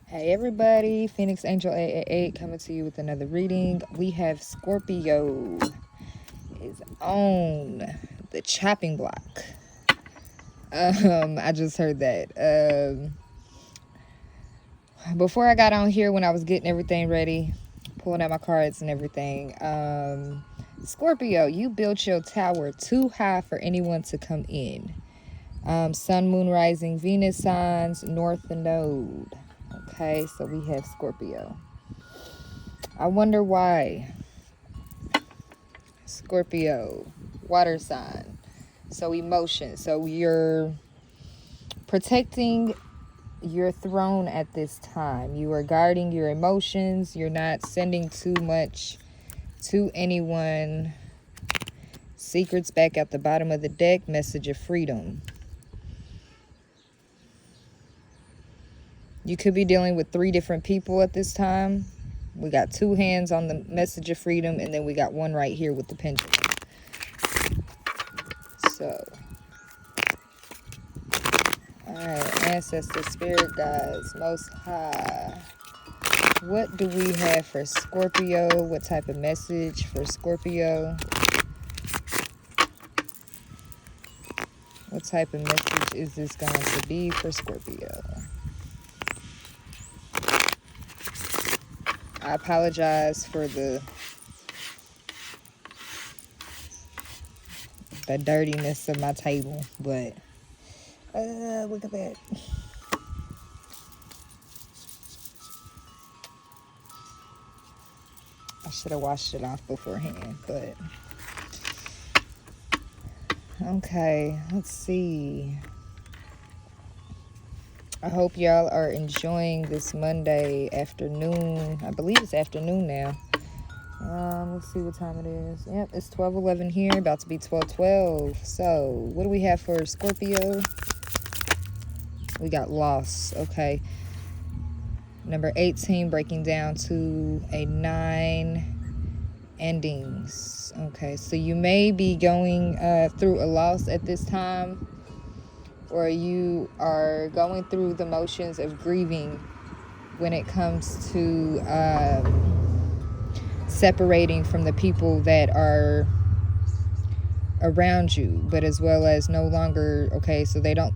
Hey everybody, Phoenix Angel 888 coming to you with another reading. We have Scorpio is on the chopping block. I just heard that. Before I got on here, when I was getting everything ready, pulling out my cards and everything, Scorpio, you built your tower too high for anyone to come in. Sun, Moon, Rising, Venus signs, North Node. Okay, so we have Scorpio. I wonder why. Scorpio, water sign. So emotion. So you're protecting your throne at this time. You are guarding your emotions. You're not sending too much to anyone. Secrets back at the bottom of the deck. Message of freedom. You could be dealing with 3 different people at this time. We got 2 hands on the message of freedom, and then we got 1 right here with the pendulum. So, alright, ancestors, spirit guides, most high. What do we have for Scorpio? What type of message for Scorpio? What type of message is this going to be for Scorpio? I apologize for the dirtiness of my table, but look at that. I should have washed it off beforehand, but okay, let's see. I hope y'all are enjoying this Monday afternoon. I believe it's afternoon now. Let's see what time it is. Yep, it's 12:11 here, about to be 12:12. So, what do we have for Scorpio? We got loss. Okay. Number 18 breaking down to a 9 endings. Okay, so you may be going through a loss at this time, or you are going through the motions of grieving when it comes to separating from the people that are around you, but as well as no longer, okay, so they don't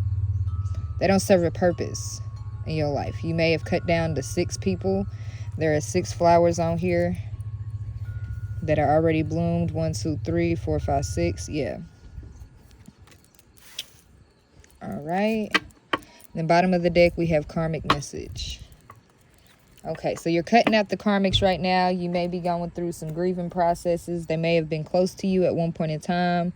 serve a purpose in your life. You may have cut down to 6 people. There are 6 flowers on here that are already bloomed. 1, 2, 3, 4, 5, 6. Yeah. All right. Then bottom of the deck, we have karmic message. Okay, so you're cutting out the karmics right now. You may be going through some grieving processes. They may have been close to you at one point in time,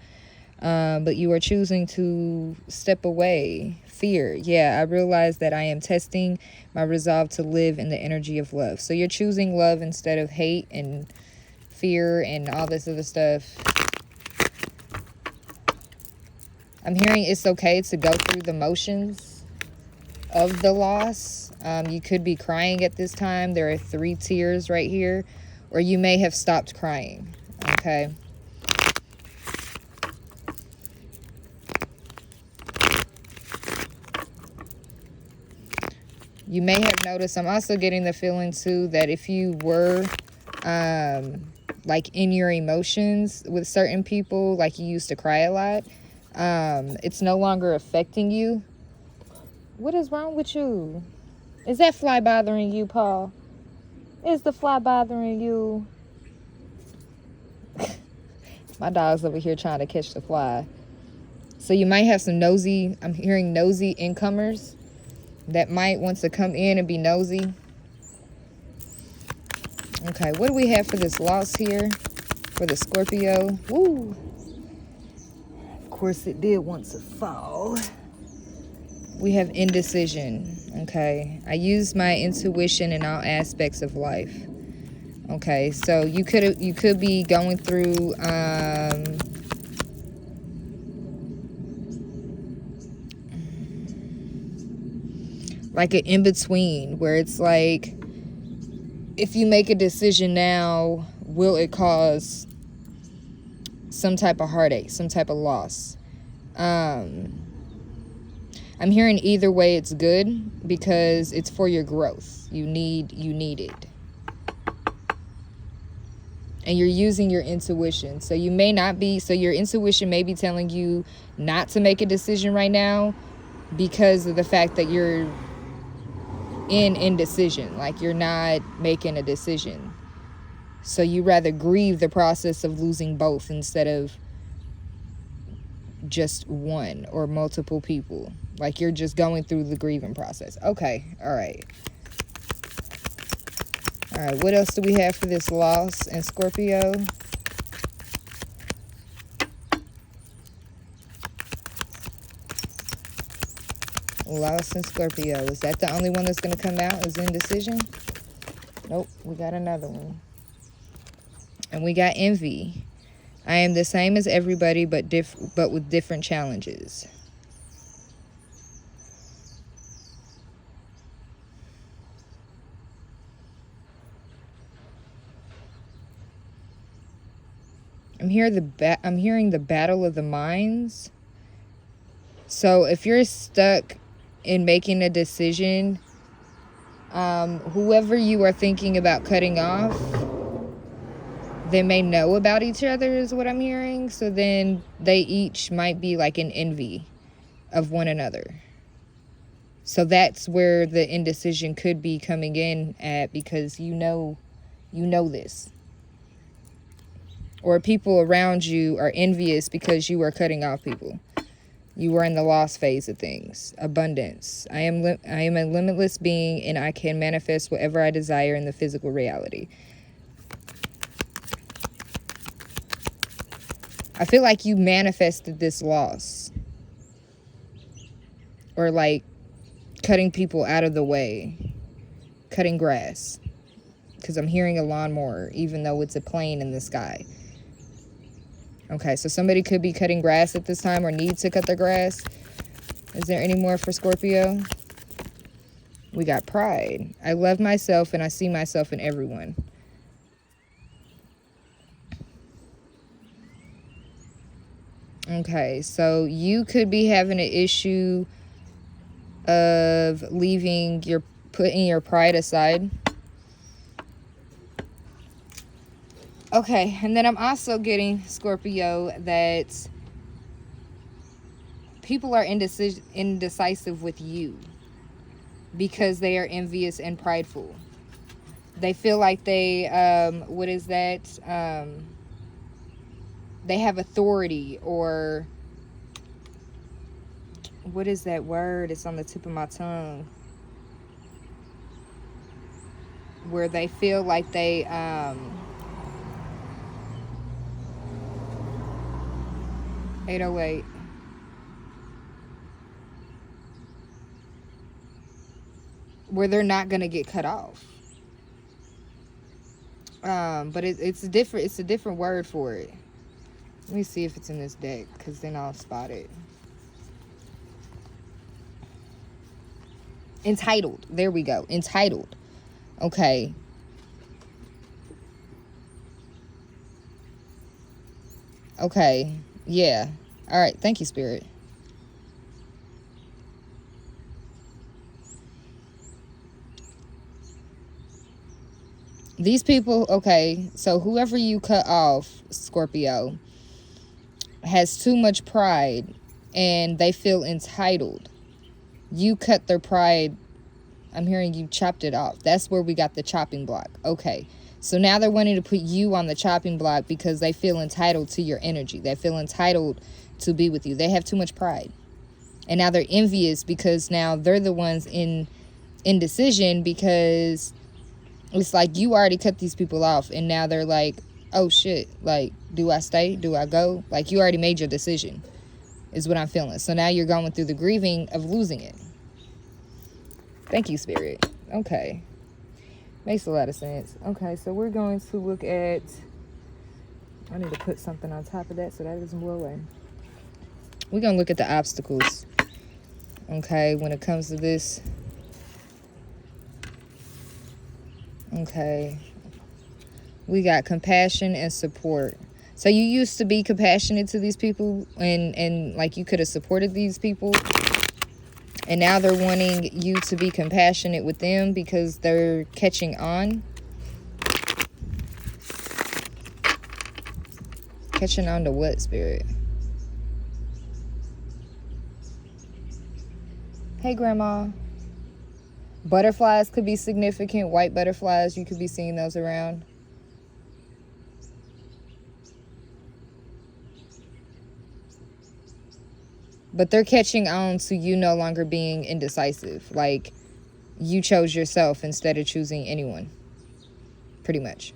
but you are choosing to step away. Fear. Yeah, I realize that I am testing my resolve to live in the energy of love. So you're choosing love instead of hate and fear and all this other stuff. I'm hearing it's okay to go through the motions of the loss. You could be crying at this time. There are 3 tears right here, or you may have stopped crying. Okay. You may have noticed, I'm also getting the feeling too that if you were like in your emotions with certain people, like you used to cry a lot, it's no longer affecting you. What is wrong with you? Is that fly bothering you, Paul? Is the fly bothering you? My dog's over here trying to catch the fly. So you might have some nosy, I'm hearing nosy incomers that might want to come in and be nosy. Okay, what do we have for this loss here for the Scorpio? Woo! Of course, it did want to fall. We have indecision. Okay, I use my intuition in all aspects of life. Okay, so you could be going through like an in-between where it's like, if you make a decision now, will it cause some type of heartache, some type of loss? I'm hearing either way it's good because it's for your growth. You need it. And you're using your intuition. So you may not be, so your intuition may be telling you not to make a decision right now because of the fact that you're in indecision. Like you're not making a decision. So you rather grieve the process of losing both instead of just one or multiple people. Like you're just going through the grieving process. Okay, all right. All right, what else do we have for this loss in Scorpio? Loss in Scorpio. Is that the only one that's going to come out? Is indecision? Nope, we got another one. And we got envy. I am the same as everybody, but with different challenges. I'm hearing the battle of the minds. So if you're stuck in making a decision, whoever you are thinking about cutting off, they may know about each other is what I'm hearing. So then they each might be like in envy of one another. So that's where the indecision could be coming in at, because you know this. Or people around you are envious because you are cutting off people. You are in the lost phase of things. Abundance. I am a limitless being, and I can manifest whatever I desire in the physical reality. I feel like you manifested this loss. Or like cutting people out of the way. Cutting grass. Because I'm hearing a lawnmower, even though it's a plane in the sky. Okay, so somebody could be cutting grass at this time or need to cut their grass. Is there any more for Scorpio? We got pride. I love myself and I see myself in everyone. Okay, so you could be having an issue of putting your pride aside. Okay, and then I'm also getting, Scorpio, that people are indecisive with you because they are envious and prideful. They feel like they, they have authority, or what is that word? It's on the tip of my tongue. Where they feel like they, 808. Where they're not going to get cut off. But it's a different word for it. Let me see if it's in this deck, because then I'll spot it. Entitled. There we go. Entitled. Okay. Okay. Yeah. All right. Thank you, Spirit. These people, okay, so whoever you cut off, Scorpio, has too much pride and they feel entitled. You cut their pride. I'm hearing you chopped it off. That's where we got the chopping block. Okay. So now they're wanting to put you on the chopping block because they feel entitled to your energy. They feel entitled to be with you. They have too much pride. And now they're envious because now they're the ones in indecision, because it's like you already cut these people off and now they're like, oh shit, like, do I stay? Do I go? Like, you already made your decision is what I'm feeling. So now you're going through the grieving of losing it. Thank you, Spirit. Okay. Makes a lot of sense. Okay, so we're going to look at, I need to put something on top of that so that doesn't blow away. We're going to look at the obstacles, okay, when it comes to this. Okay. We got compassion and support. So you used to be compassionate to these people and like you could have supported these people. And now they're wanting you to be compassionate with them because they're catching on. Catching on to what, Spirit? Hey, Grandma. Butterflies could be significant. White butterflies, you could be seeing those around. But they're catching on to you no longer being indecisive. Like, you chose yourself instead of choosing anyone. Pretty much.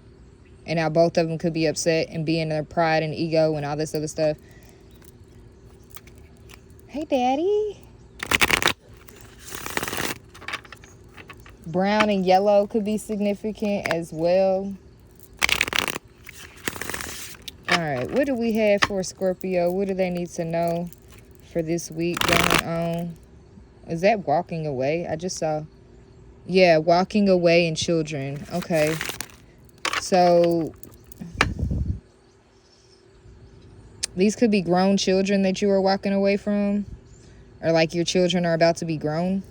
And now both of them could be upset and be in their pride and ego and all this other stuff. Hey, Daddy. Brown and yellow could be significant as well. Alright, what do we have for Scorpio? What do they need to know for this week going on? Is that walking away? I just saw. Yeah, walking away and children. Okay. So, these could be grown children that you are walking away from. Or like your children are about to be grown.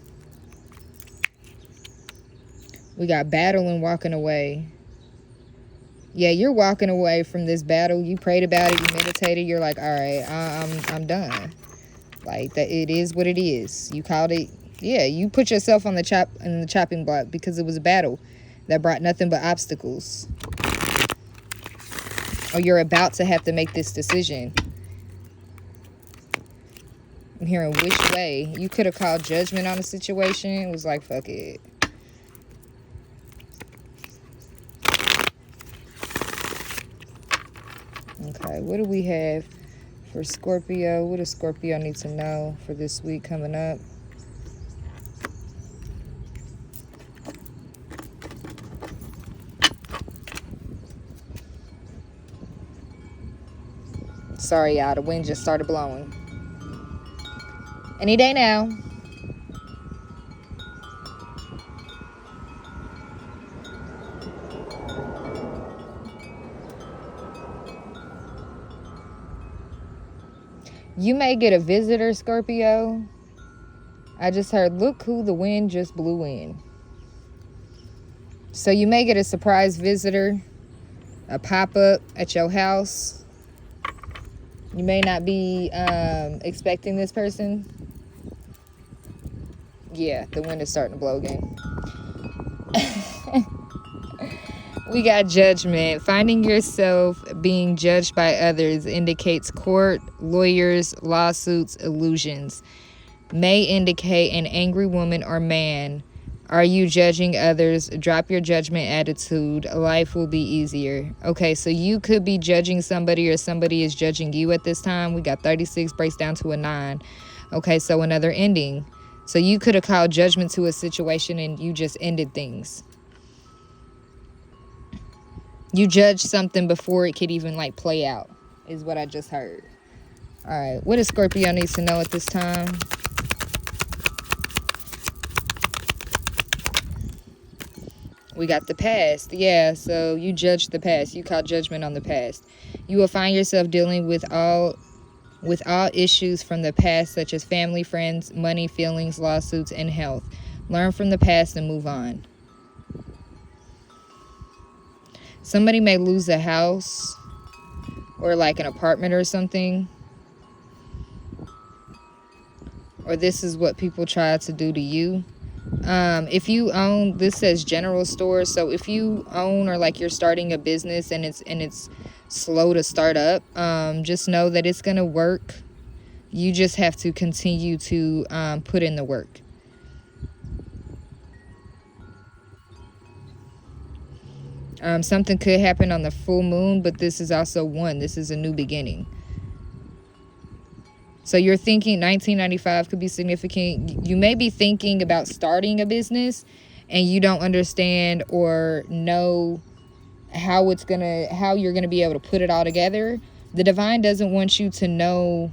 We got battle and walking away. Yeah, you're walking away from this battle. You prayed about it. You meditated. You're like, all right, I'm done. Like, that, it is what it is. You called it. Yeah, you put yourself on the chopping block because it was a battle that brought nothing but obstacles. Or you're about to have to make this decision. I'm hearing which way. You could have called judgment on the situation. It was like, fuck it. Okay, what do we have for Scorpio? What does Scorpio need to know for this week coming up? Sorry, y'all. The wind just started blowing. Any day now. You may get a visitor, Scorpio. I just heard, look who the wind just blew in. So you may get a surprise visitor, a pop-up at your house. You may not be expecting this person. Yeah, the wind is starting to blow again. We got judgment. Finding yourself being judged by others indicates court, lawyers, lawsuits, illusions. May indicate an angry woman or man. Are you judging others? Drop your judgment attitude. Life will be easier. Okay, so you could be judging somebody or somebody is judging you at this time. We got 36 breaks down to a 9. Okay, so another ending. So you could have called judgment to a situation and you just ended things. You judge something before it could even like play out, is what I just heard. All right, what does Scorpio need to know at this time? We got the past. Yeah, so you judge the past. You call judgment on the past. You will find yourself dealing with all issues from the past, such as family, friends, money, feelings, lawsuits, and health. Learn from the past and move on. Somebody may lose a house or like an apartment or something. Or this is what people try to do to you. If you own, this says general store. So if you own or like you're starting a business and it's slow to start up, just know that it's going to work. You just have to continue to put in the work. Something could happen on the full moon, but this is also one. This is a new beginning. So you're thinking 1995 could be significant. You may be thinking about starting a business and you don't understand or know how you're gonna be able to put it all together. The divine doesn't want you to know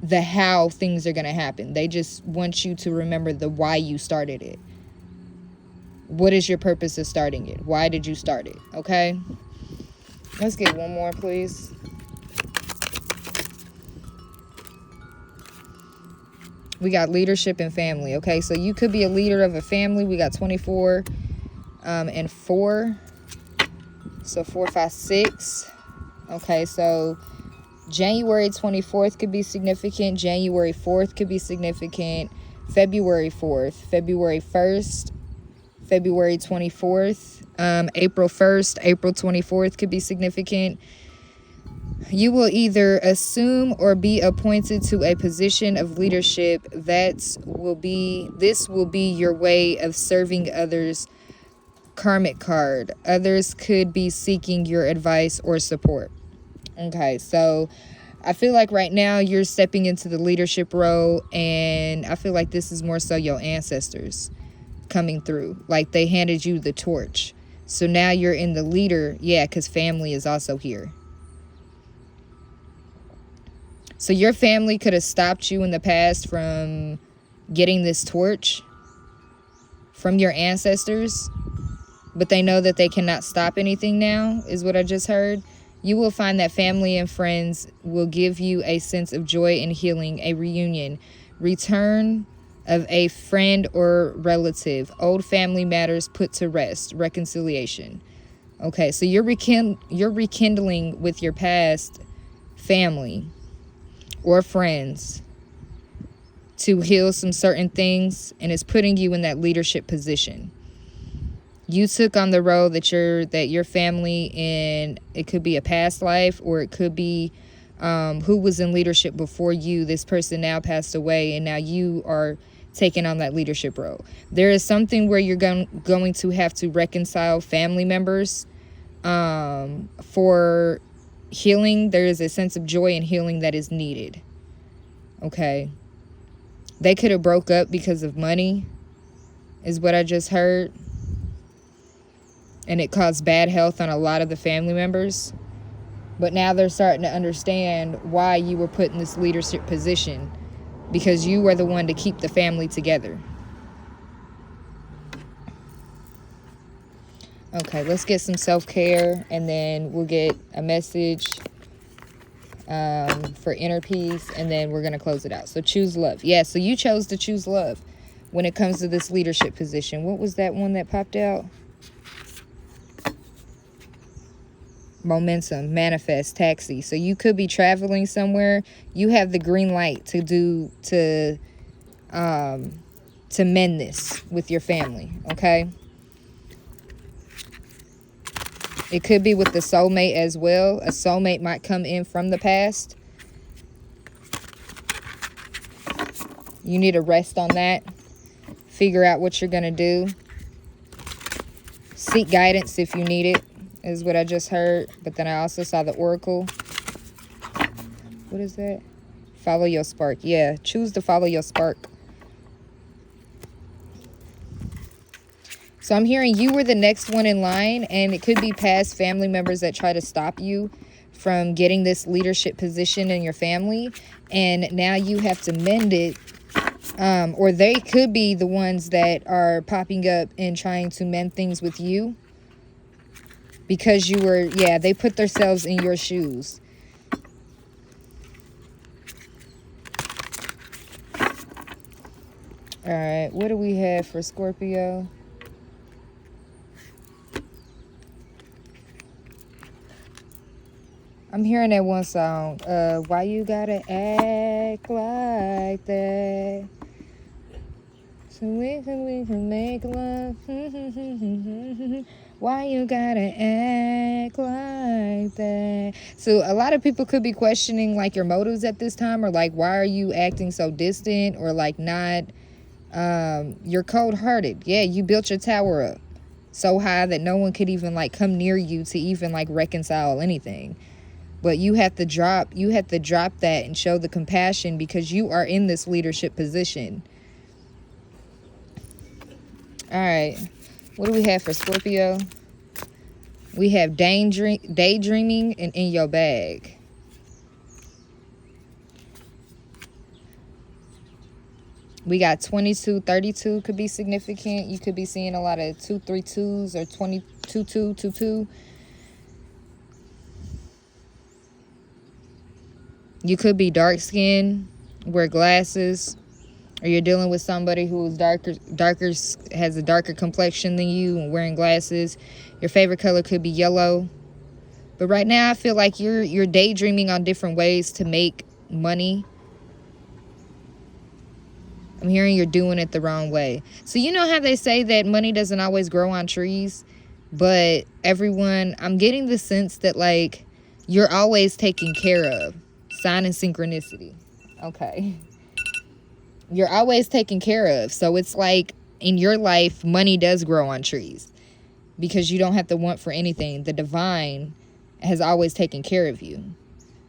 the how things are gonna happen. They just want you to remember the why you started it. What is your purpose of starting it? Why did you start it? Okay? Let's get one more, please. We got leadership and family. Okay, so you could be a leader of a family. We got 24 and 4. So 4, 5, 6. Okay, so January 24th could be significant. January 4th could be significant. February 4th, February 1st, February 24th, April 1st, April 24th could be significant. You will either assume or be appointed to a position of leadership this will be your way of serving others. Karmic card. Others could be seeking your advice or support. Okay, so I feel like right now you're stepping into the leadership role, and I feel like this is more so your ancestors coming through. Like they handed you the torch. So now you're in the leader. Yeah, because family is also here. So your family could have stopped you in the past from getting this torch from your ancestors, but they know that they cannot stop anything now, is what I just heard. You will find that family and friends will give you a sense of joy and healing, a reunion, return of a friend or relative, old family matters put to rest, reconciliation. Okay, so you're rekindling with your past family or friends to heal some certain things, and it's putting you in that leadership position. You took on the role that your family, and it could be a past life, or it could be who was in leadership before you. This person now passed away, and now you are taking on that leadership role. There is something where you're going to have to reconcile family members for healing. There is a sense of joy and healing that is needed. Okay. They could have broke up because of money, is what I just heard. And it caused bad health on a lot of the family members. But now they're starting to understand why you were put in this leadership position, because you were the one to keep the family together. Okay, let's get some self-care, and then we'll get a message for inner peace, and then we're going to close it out. So choose love. Yeah, so you chose to choose love when it comes to this leadership position. What was that one that popped out? Momentum, manifest, taxi. So you could be traveling somewhere. You have the green light to mend this with your family. Okay. It could be with the soulmate as well. A soulmate might come in from the past. You need to rest on that. Figure out what you're going to do. Seek guidance if you need it, is what I just heard. But then I also saw the oracle. What is that? Follow your spark. Yeah, choose to follow your spark. So I'm hearing you were the next one in line, and it could be past family members that try to stop you from getting this leadership position in your family. And now you have to mend it. Or they could be the ones that are popping up and trying to mend things with you. Because you were, yeah, they put themselves in your shoes. All right, what do we have for Scorpio? I'm hearing that one song. Why you gotta act like that? So we can make love. Why you gotta act like that? So a lot of people could be questioning like your motives at this time, or like, why are you acting so distant, or like not, you're cold-hearted. Yeah, you built your tower up so high that no one could even like come near you to even like reconcile anything. But you have to drop that and show the compassion, because you are in this leadership position. All right. What do we have for Scorpio? We have daydreaming and in your bag. We got 2232 could be significant. You could be seeing a lot of 232s or 2222. You could be dark skinned, wear glasses, or you're dealing with somebody who's darker, has a darker complexion than you and wearing glasses, your favorite color could be yellow. But right now I feel like you're daydreaming on different ways to make money. I'm hearing you're doing it the wrong way. So you know how they say that money doesn't always grow on trees? But everyone, I'm getting the sense that, like, you're always taken care of. Sign and synchronicity. Okay. You're always taken care of. So it's like in your life, money does grow on trees because you don't have to want for anything. The divine has always taken care of you.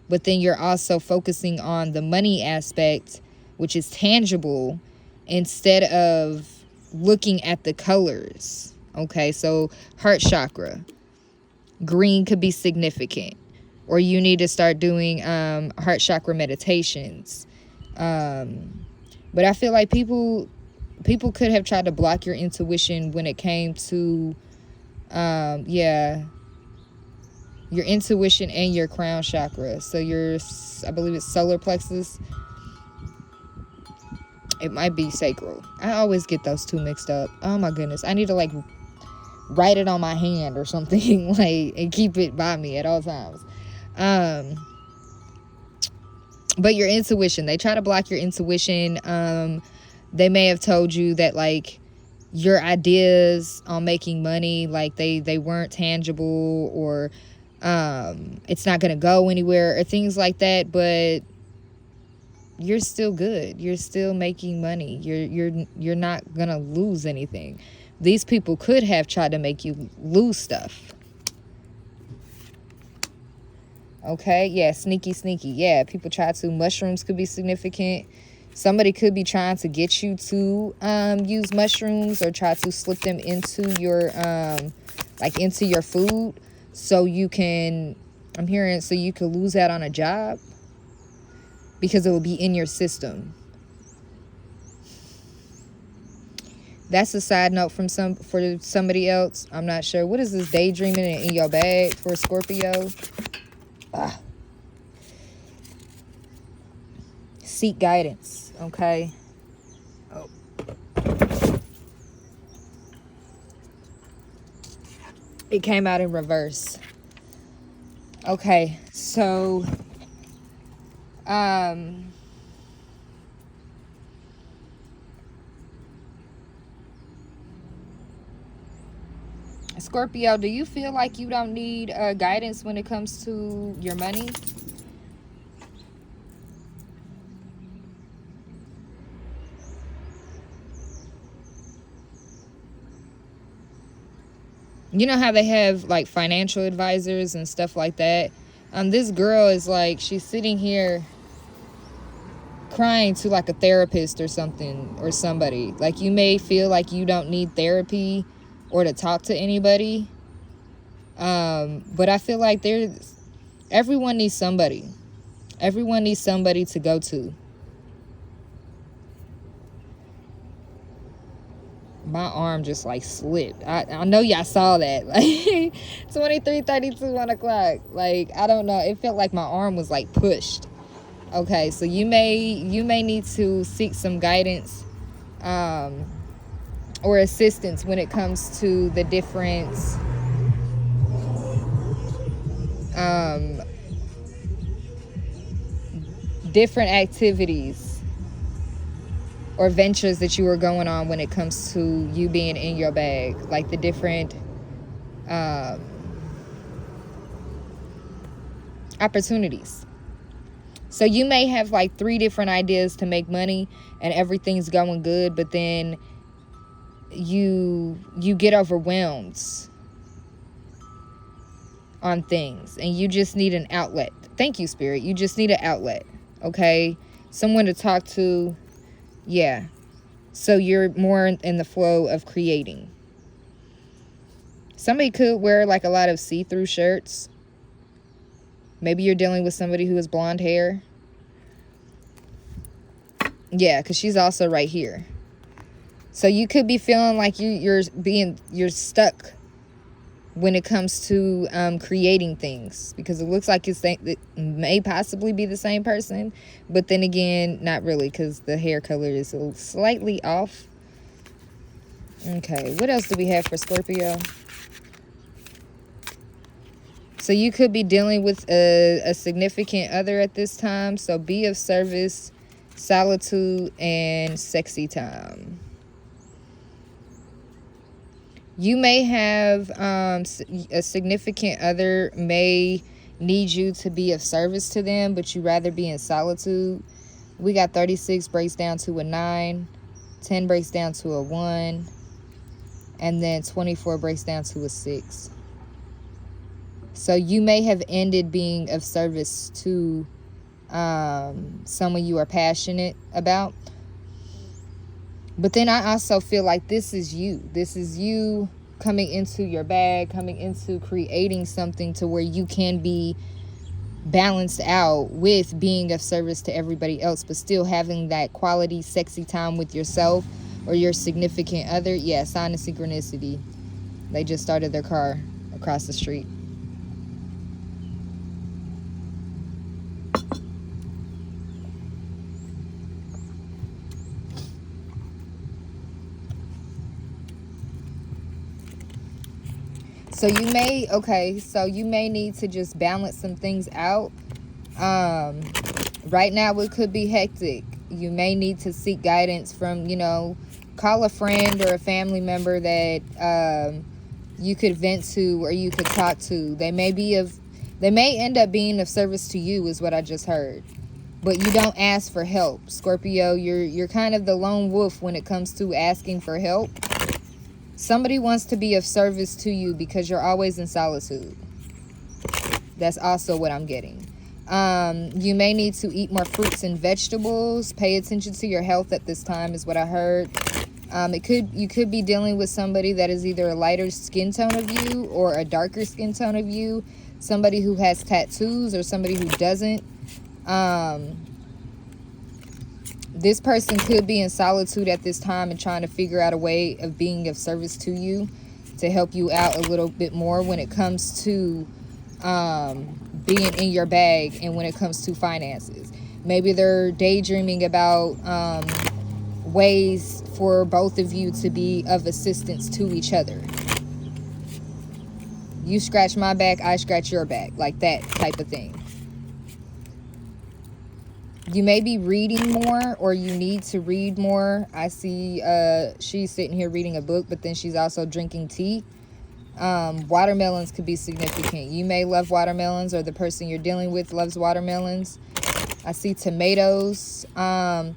But then you're also focusing on the money aspect, which is tangible, instead of looking at the colors. Okay, so heart chakra, green could be significant, or you need to start doing heart chakra meditations. But I feel like people could have tried to block your intuition when it came to your intuition and your crown chakra. So I believe it's solar plexus. It might be sacral. I always get those two mixed up. Oh my goodness. I need to like write it on my hand or something, like, and keep it by me at all times. But your intuition, they try to block your intuition. They may have told you that, like, your ideas on making money, like, they weren't tangible, or it's not going to go anywhere, or things like that. But you're still good. You're still making money. You're not going to lose anything. These people could have tried to make you lose stuff. Okay, yeah, sneaky. Yeah, people try to. Mushrooms could be significant. Somebody could be trying to get you to use mushrooms, or try to slip them into your into your food, so you can, I'm hearing, so you could lose out on a job because it will be in your system. That's a side note for somebody else. I'm not sure. What is this daydreaming in your bag for Scorpio? Seek guidance, okay? Oh. It came out in reverse. Okay, so Scorpio, do you feel like you don't need guidance when it comes to your money? You know how they have like financial advisors and stuff like that? This girl is like, she's sitting here crying to like a therapist or something, or somebody. Like, you may feel like you don't need therapy or to talk to anybody. But I feel like everyone needs somebody. Everyone needs somebody to go to. My arm just like slipped. I know y'all saw that. Like 23:32, 1 o'clock. Like, I don't know. It felt like my arm was like pushed. Okay, so you may need to seek some guidance or assistance when it comes to the different different activities or ventures that you are going on when it comes to you being in your bag, like the different opportunities. So you may have like 3 different ideas to make money and everything's going good, but then you get overwhelmed on things and you just need an outlet. Thank you, Spirit. You just need an outlet, okay? Someone to talk to. Yeah. So you're more in the flow of creating. Somebody could wear like a lot of see-through shirts. Maybe you're dealing with somebody who has blonde hair. Yeah, because she's also right here. So you could be feeling like you're stuck when it comes to creating things, because it looks like it may possibly be the same person, but then again, not really, because the hair color is slightly off. Okay, what else do we have for Scorpio? So you could be dealing with a significant other at this time. So be of service, solitude, and sexy time. You may have a significant other may need you to be of service to them, but you rather be in solitude. We got 36 breaks down to a 9, 10 breaks down to a 1, and then 24 breaks down to a 6. So you may have ended being of service to someone you are passionate about. But then I also feel like this is you. This is you coming into your bag, coming into creating something to where you can be balanced out with being of service to everybody else, but still having that quality, sexy time with yourself or your significant other. Yeah, sign of synchronicity. They just started their car across the street. So you may need to just balance some things out. Right now it could be hectic. You may need to seek guidance from, call a friend or a family member that you could vent to or you could talk to. They may end up being of service to you, is what I just heard. But you don't ask for help. Scorpio, you're kind of the lone wolf when it comes to asking for help. Somebody wants to be of service to you because you're always in solitude. That's also what I'm getting. You may need to eat more fruits and vegetables. Pay attention to your health at this time, is what I heard. You could be dealing with somebody that is either a lighter skin tone of you or a darker skin tone of you. Somebody who has tattoos or somebody who doesn't. This person could be in solitude at this time and trying to figure out a way of being of service to you to help you out a little bit more when it comes to being in your bag and when it comes to finances. Maybe they're daydreaming about ways for both of you to be of assistance to each other. You scratch my back, I scratch your back, like that type of thing. You may be reading more, or you need to read more. I see she's sitting here reading a book, but then she's also drinking tea. Watermelons could be significant. You may love watermelons, or the person you're dealing with loves watermelons. I see tomatoes. I'm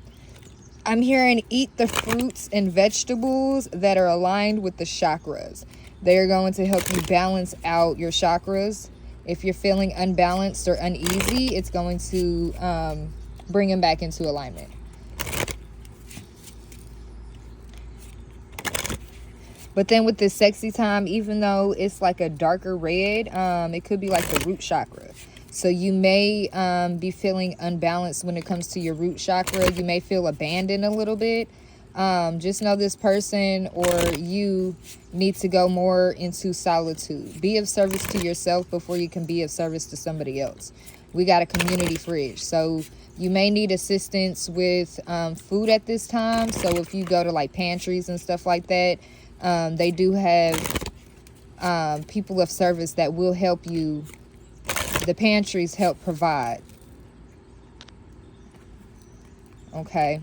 hearing eat the fruits and vegetables that are aligned with the chakras. They are going to help you balance out your chakras. If you're feeling unbalanced or uneasy, it's going to bring them back into alignment. But then with this sexy time, even though it's like a darker red, it could be like the root chakra. So you may be feeling unbalanced when it comes to your root chakra. You may feel abandoned a little bit. Just know this person or you need to go more into solitude. Be of service to yourself before you can be of service to somebody else. We got a community fridge. So you may need assistance with food at this time. So if you go to like pantries and stuff like that, they do have people of service that will help you. The pantries help provide. Okay.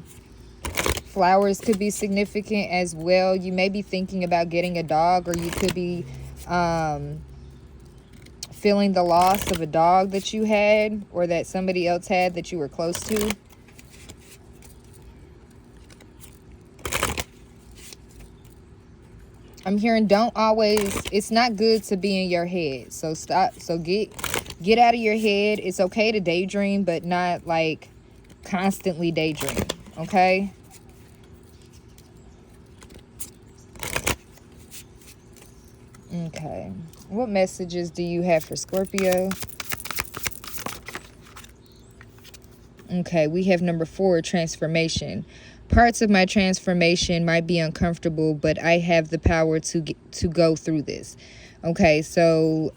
Flowers could be significant as well. You may be thinking about getting a dog, or you could be feeling the loss of a dog that you had or that somebody else had that you were close to. I'm hearing it's not good to be in your head. So stop. So get out of your head. It's okay to daydream, but not like constantly daydream. Okay? Okay. What messages do you have for Scorpio? Okay, we have number 4, transformation. parts of my transformation might be uncomfortable, but I have the power to go through this. Okay, so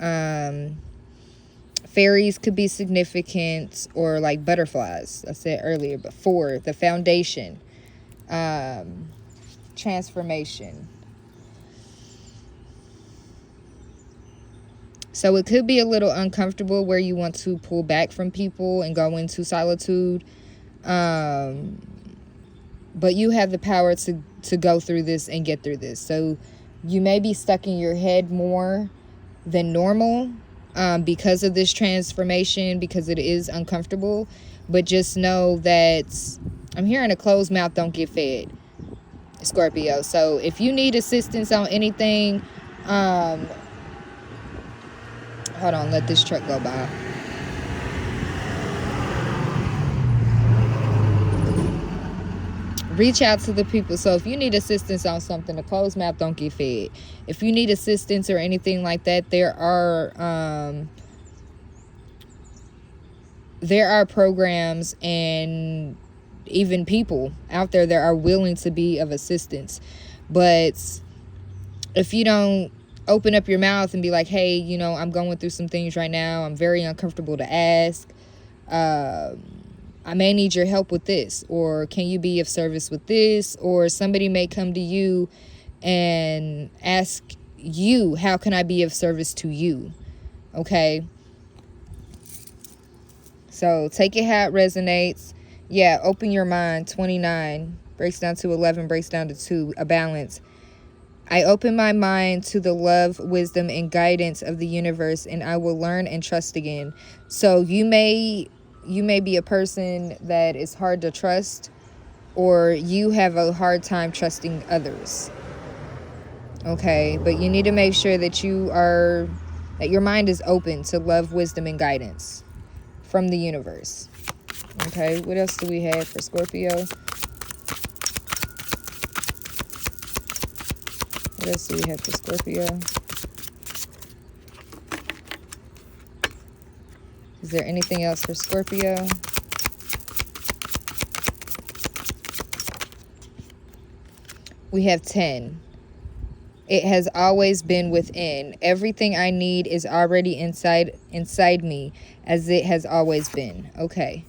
fairies could be significant, or like butterflies, I said earlier. But 4, the foundation, transformation. So it could be a little uncomfortable where you want to pull back from people and go into solitude. But you have the power to go through this and get through this. So you may be stuck in your head more than normal because of this transformation, because it is uncomfortable. But just know that I'm hearing a closed mouth don't get fed, Scorpio. So if you need assistance on anything, hold on, let this truck go by. Reach out to the people. So if you need assistance on something, a closed mouth don't get fed. If you need assistance or anything like that, there are programs and even people out there that are willing to be of assistance. But if you don't open up your mouth and be like, hey, you know, I'm going through some things right now, I'm very uncomfortable to ask, I may need your help with this, or can you be of service with this, or somebody may come to you and ask you, how can I be of service to you? Okay, so take it how it resonates. Yeah, open your mind. 29 breaks down to 11, breaks down to 2, a balance. I open my mind to the love, wisdom, and guidance of the universe, and I will learn and trust again. So you may be a person that is hard to trust, or you have a hard time trusting others. Okay, but you need to make sure that that your mind is open to love, wisdom, and guidance from the universe. Okay, what else do we have for Scorpio? What else do we have for Scorpio? Is there anything else for Scorpio? We have 10. It has always been within. Everything I need is already inside me, as it has always been. Okay.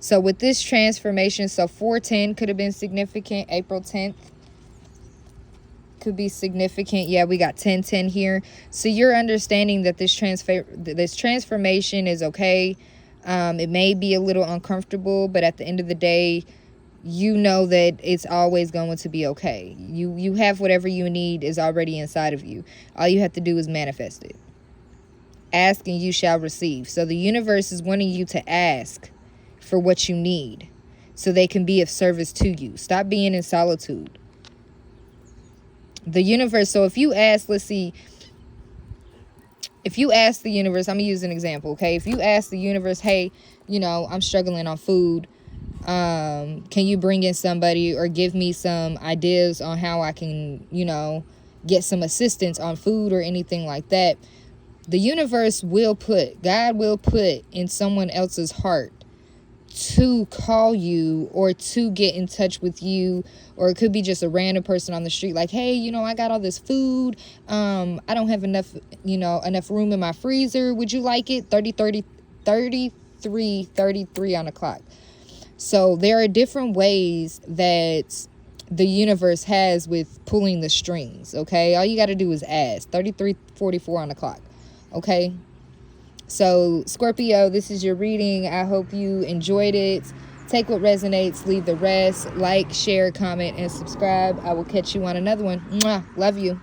So with this transformation, so 410 could have been significant. April 10th. Could be significant. Yeah, we got 1010 here. So you're understanding that this transformation is okay. It may be a little uncomfortable, but at the end of the day, you know that it's always going to be okay. You have whatever you need is already inside of you. All you have to do is manifest it. Ask and you shall receive. So the universe is wanting you to ask for what you need so they can be of service to you. Stop being in solitude. The universe, so if you ask, let's see, if you ask the universe, I'm going to use an example, okay? If you ask the universe, hey, you know, I'm struggling on food. Can you bring in somebody or give me some ideas on how I can, you know, get some assistance on food or anything like that? The universe God will put in someone else's heart to call you or to get in touch with you, or it could be just a random person on the street like, hey, you know, I got all this food, I don't have enough room in my freezer, would you like it? 33 on the clock. So there are different ways that the universe has with pulling the strings. Okay, all you got to do is ask. 33:44 on the clock. Okay. So, Scorpio, this is your reading. I hope you enjoyed it. Take what resonates, leave the rest. Like, share, comment, and subscribe. I will catch you on another one. Mwah. Love you.